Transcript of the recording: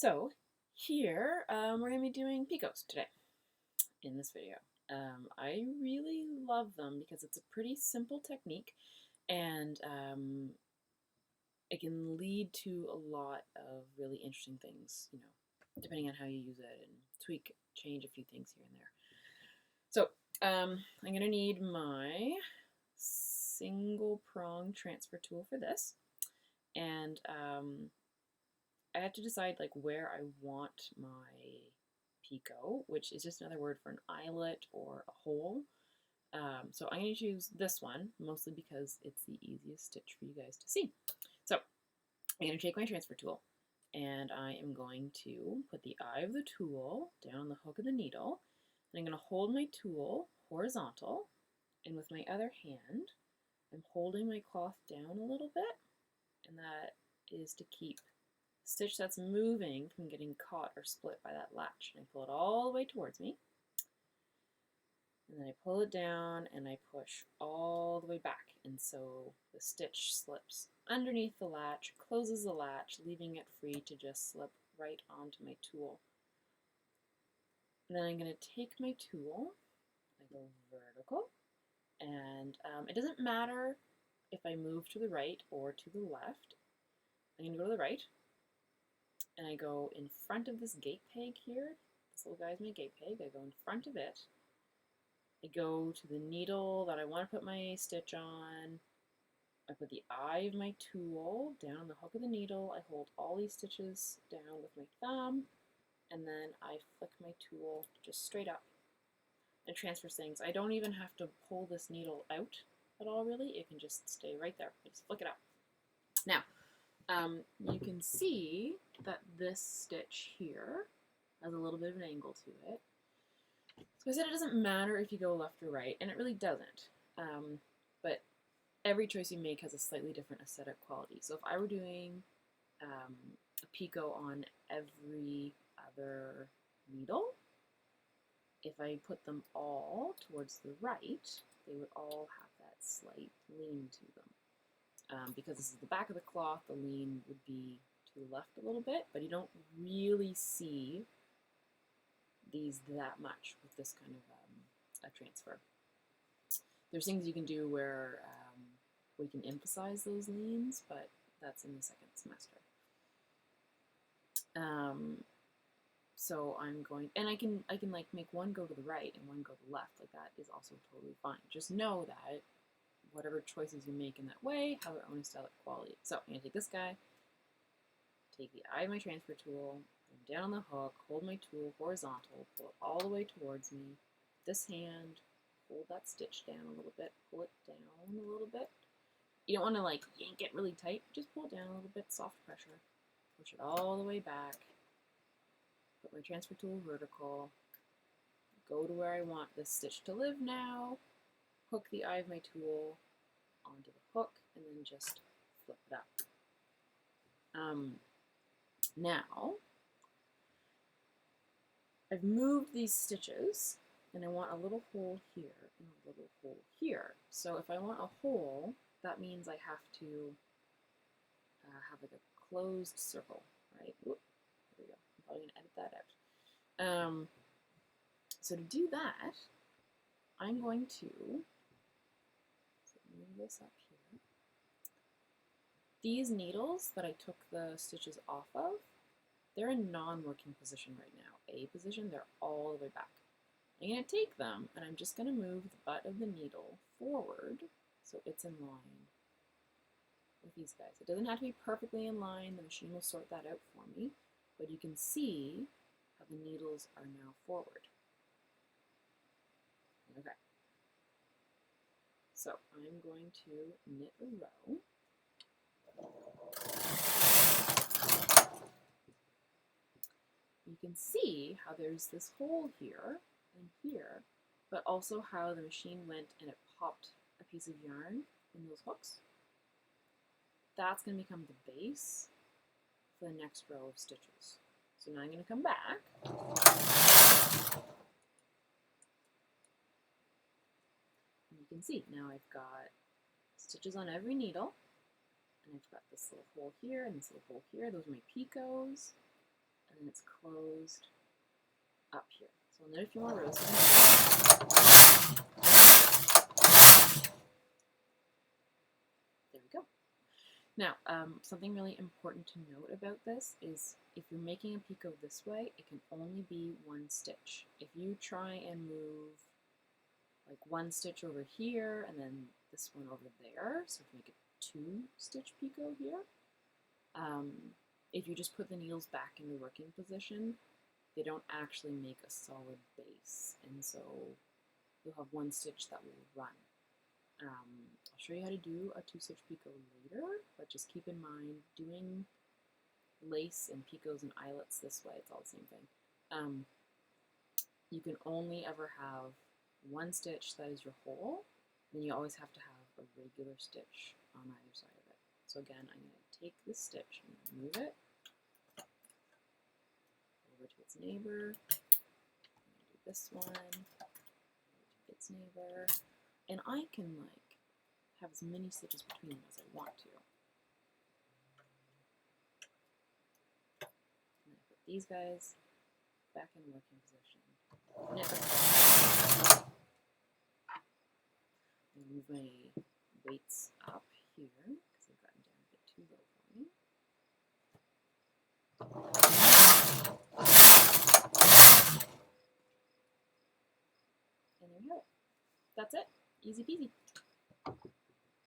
So here we're going to be doing picots today in this video. I really love them because it's a pretty simple technique and it can lead to a lot of really interesting things, depending on how you use it and tweak, change a few things here and there. So I'm going to need my single prong transfer tool for this, and I have to decide like where I want my picot, which is just another word for an eyelet or a hole. So I'm going to choose this one, mostly because it's the easiest stitch for you guys to see. So I'm going to take my transfer tool, and I am going to put the eye of the tool down on the hook of the needle, and I'm going to hold my tool horizontal, and with my other hand, I'm holding my cloth down a little bit, and that is to keep stitch that's moving from getting caught or split by that latch. And I pull it all the way towards me, and then I pull it down and I push all the way back, and so the stitch slips underneath the latch, closes the latch, leaving it free to just slip right onto my tool. And then I'm going to take my tool, I go vertical, and it doesn't matter if I move to the right or to the left. I'm going to go to the right, and I go in front of this gate peg here. This little guy's my gate peg. I go in front of it. I go to the needle that I want to put my stitch on. I put the eye of my tool down on the hook of the needle. I hold all these stitches down with my thumb, and then I flick my tool just straight up. It transfers things. I don't even have to pull this needle out at all, really. It can just stay right there. I just flick it up. Now, you can see that this stitch here has a little bit of an angle to it. So I said it doesn't matter if you go left or right, and it really doesn't. But every choice you make has a slightly different aesthetic quality. So if I were doing a picot on every other needle, if I put them all towards the right, they would all have that slight lean to them. Because this is the back of the cloth, the lean would be to the left a little bit, but you don't really see these that much with this kind of a transfer. There's things you can do where we can emphasize those leans, but that's in the second semester. So I'm going, and I can like make one go to the right and one go to the left. Like that is also totally fine. Just know that whatever choices you make in that way have their own aesthetic quality. So I'm going to take this guy, take the eye of my transfer tool, go down on the hook, hold my tool horizontal, pull it all the way towards me. This hand, hold that stitch down a little bit, pull it down a little bit. You don't want to like yank it really tight, just pull it down a little bit, soft pressure. Push it all the way back, put my transfer tool vertical, go to where I want this stitch to live now, hook the eye of my tool onto the hook, and then just flip it up. Now, I've moved these stitches, and I want a little hole here and a little hole here. So if I want a hole, that means I have to have like a closed circle, right? Whoop, there we go. I'm probably going to edit that out. So to do that, I'm going to move this up here. These needles that I took the stitches off of, they're in non-working position right now. A position, they're all the way back. I'm going to take them, and I'm just going to move the butt of the needle forward so it's in line with these guys. It doesn't have to be perfectly in line. The machine will sort that out for me, but you can see how the needles are now forward. Okay. So I'm going to knit a row. You can see how there's this hole here and here, but also how the machine went and it popped a piece of yarn in those hooks. That's going to become the base for the next row of stitches. So now I'm going to come back. And you can see now I've got stitches on every needle, and I've got this little hole here and this little hole here. Those are my picots. and then it's closed up here. So I'll knit a few more rows. There we go. Now, something really important to note about this is if you're making a picot this way, it can only be one stitch. If you try and move like one stitch over here and then this one over there, so to make a 2-stitch picot here, if you just put the needles back in the working position, they don't actually make a solid base, and so you'll have one stitch that will run. I'll show you how to do a 2-stitch picot later, but just keep in mind doing lace and picots and eyelets this way, it's all the same thing. You can only ever have one stitch that is your hole, and you always have to have a regular stitch on either side of it. So again, I'm going to take this stitch and move it over to its neighbor. I'm going to do this one, over to its neighbor, and I can like have as many stitches between them as I want to. And then I put these guys back in working position. Knit across. I'm going to move my weights up here because they've gotten down a bit too low for me. And there you have it. That's it. Easy peasy.